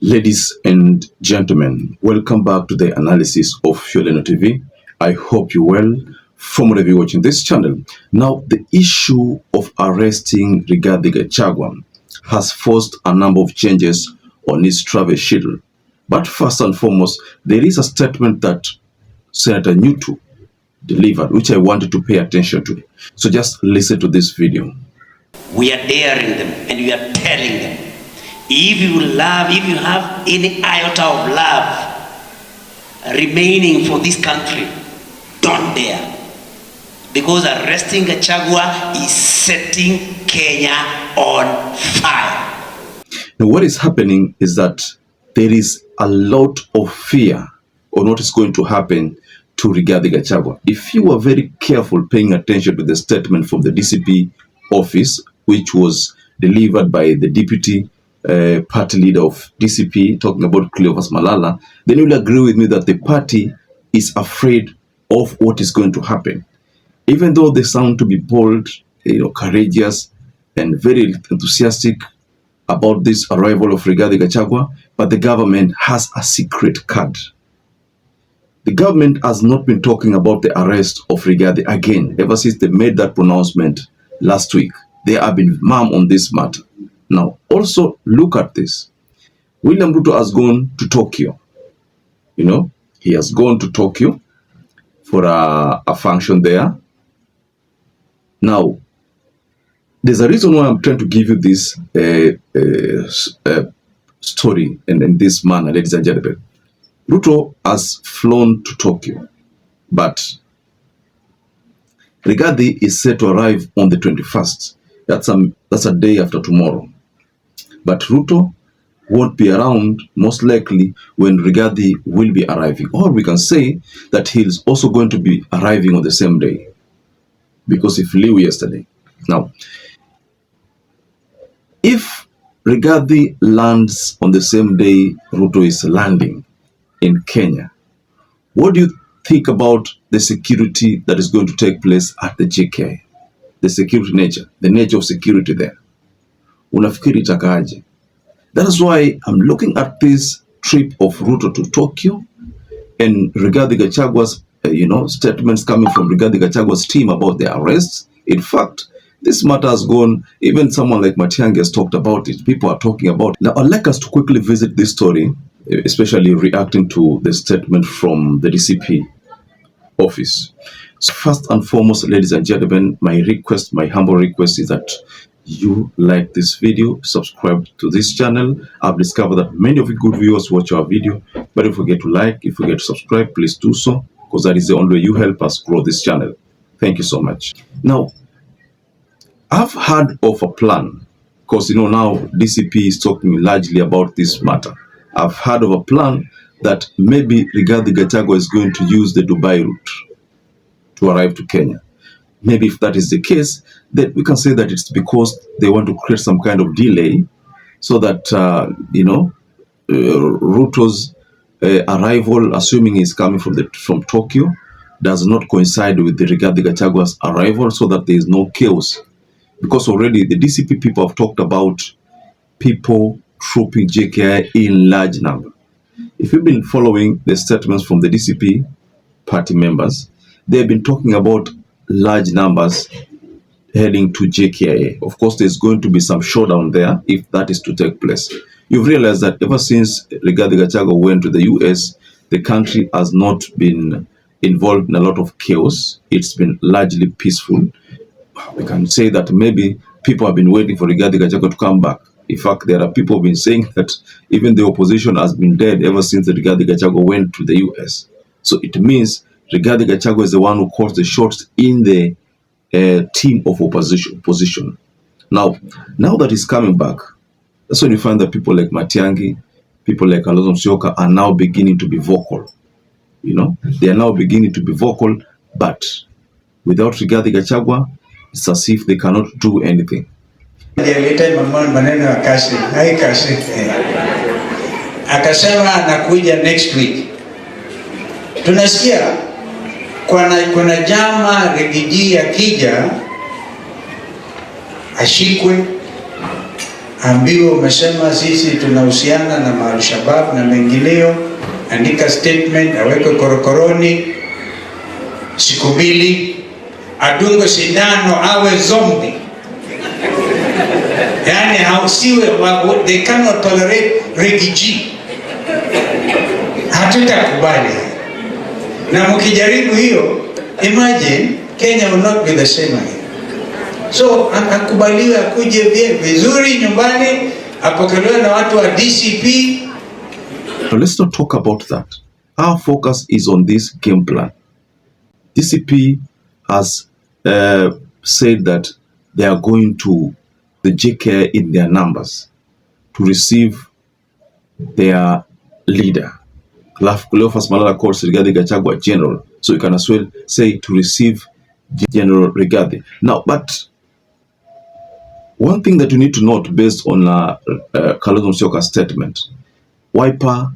Ladies and gentlemen, welcome back to the analysis of YOLENO TV. I hope you're well from wherever you're watching this channel. Now, the issue of arresting Rigathi Gachagua has forced a number of changes on his travel schedule. But first and foremost, there is a statement that Senator Nyutu delivered, which I wanted to pay attention to. So just listen to this video. We are daring them and we are telling them, if you love, if you have any iota of love remaining for this country, don't dare. Because arresting Gachagua is setting Kenya on fire. Now, what is happening is that there is a lot of fear on what is going to happen to Rigathi Gachagua. If you are very careful paying attention to the statement from the DCP office, which was delivered by the deputy party leader of DCP, talking about Cleophas Malala, then you'll agree with me that the party is afraid of what is going to happen. Even though they sound to be bold, courageous, and very enthusiastic about this arrival of Rigathi Gachagua, but the government has a secret card. The government has not been talking about the arrest of Rigathi again ever since they made that pronouncement last week. They have been mum on this matter. Now, also look at this. William Ruto has gone to Tokyo. He has gone to Tokyo for a function there. Now, there's a reason why I'm trying to give you this story in this manner, ladies and gentlemen. Ruto has flown to Tokyo, but Rigathi is set to arrive on the 21st. That's a day after tomorrow. But Ruto won't be around, most likely, when Rigathi will be arriving. Or we can say that he's also going to be arriving on the same day, because he flew yesterday. Now, if Rigathi lands on the same day Ruto is landing in Kenya, what do you think about the security that is going to take place at the JKIA? The security nature, the nature of security there. Unafikiri itakaje? That is why I'm looking at this trip of Ruto to Tokyo and Rigathi Gachagua's statements coming from Rigathi Gachagua's team about the arrests. In fact, this matter has gone, even someone like Matiang'i has talked about it. People are talking about it. Now, I'd like us to quickly visit this story, especially reacting to the statement from the DCP office. So first and foremost, ladies and gentlemen, my humble request is that you like this video, subscribe to this channel. I've discovered that many of you good viewers watch our video, but if you forget to like, if you forget to subscribe, please do so, because that is the only way you help us grow this channel. Thank you so much. Now, I've heard of a plan, because now DCP is talking largely about this matter. I've heard of a plan that maybe Rigathi Gachagua is going to use the Dubai route to arrive to Kenya. Maybe if that is the case, then we can say that it's because they want to create some kind of delay so that, Ruto's arrival, assuming he's coming from Tokyo, does not coincide with the Rigathi Gachagua's arrival, so that there is no chaos. Because already the DCP people have talked about people trooping JKIA in large number. If you've been following the statements from the DCP party members, they've been talking about large numbers heading to JKIA. Of course, there's going to be some showdown there if that is to take place. You've realized that ever since Rigathi Gachagua went to the US, the country has not been involved in a lot of chaos. It's been largely peaceful. We can say that maybe people have been waiting for Rigathi Gachagua to come back. In fact, there are people who have been saying that even the opposition has been dead ever since Rigathi Gachagua went to the US. So it means Rigathi Gachagua is the one who calls the shots in the team of opposition. Now that he's coming back, that's when you find that people like Matiang'i, people like Kalonzo Musyoka are now beginning to be vocal. They are now beginning to be vocal, but without Rigathi Gachagua, it's as if they cannot do anything. Akasema anakuja next week. Tunasikia kuna jama Rigiji akija ashikwe ambiwa umesema sisi tunahusiana na Al-Shabaab na mengineo, andika statement, aweke korokoroni, siku 2, adungwe sindano, awe zombie. Yani hausiwe, they cannot tolerate refugee. Hatutakubali. Na mkijaribu hiyo, imagine Kenya will not be the same again. So akubaliwe, akuje vizuri nyumbani, apokelewe na watu wa DCP. Now let's not talk about that. Our focus is on this game plan. DCP has said that they are going to the JKIA in their numbers to receive their leader. Cleophas Malala calls Rigathi Gachagua general, so you can as well say to receive General Rigathi. Now, but one thing that you need to note based on Kalonzo Musyoka's statement, Wiper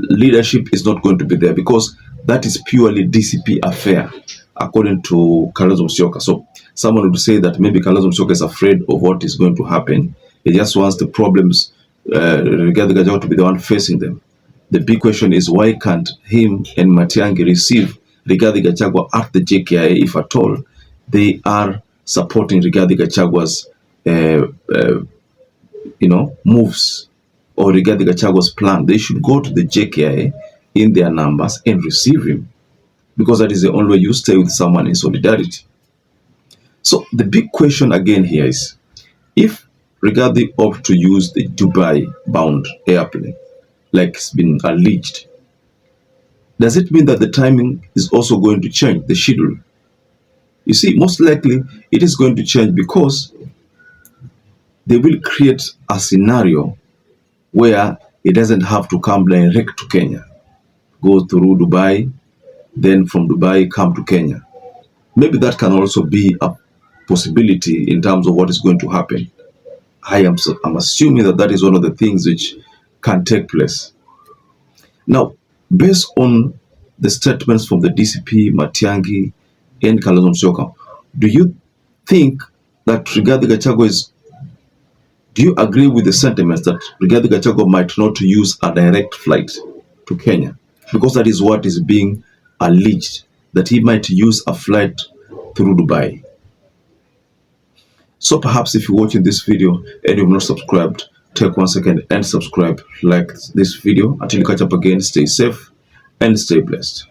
leadership is not going to be there because that is purely DCP affair, according to Kalonzo Musyoka. So someone would say that maybe Kalonzo Musyoka is afraid of what is going to happen. He just wants the problems, Rigathi Gachagua, to be the one facing them. The big question is, why can't him and Matiang'i receive Rigathi Gachagua at the JKIA, if at all they are supporting Rigathi Gachagua's moves or Rigathi Gachagua's plan? They should go to the JKIA in their numbers and receive him, because that is the only way you stay with someone in solidarity. So the big question again here is, if Rigathi opt to use the Dubai-bound airplane, like it's been alleged, does it mean that the timing is also going to change, the schedule? You see, most likely it is going to change because they will create a scenario where it doesn't have to come direct to Kenya, go through Dubai, then from Dubai come to Kenya. Maybe that can also be a possibility in terms of what is going to happen. I'm assuming that that is one of the things which can take place. Now, based on the statements from the DCP, Matiang'i, and Kalonzo Musyoka, do you think that Rigathi Gachagua is, do you agree with the sentiments that Rigathi Gachagua might not use a direct flight to Kenya? Because that is what is being alleged, that he might use a flight through Dubai. So perhaps if you're watching this video and you've not subscribed, take 1 second and subscribe, like this video. Until you catch up again, stay safe and stay blessed.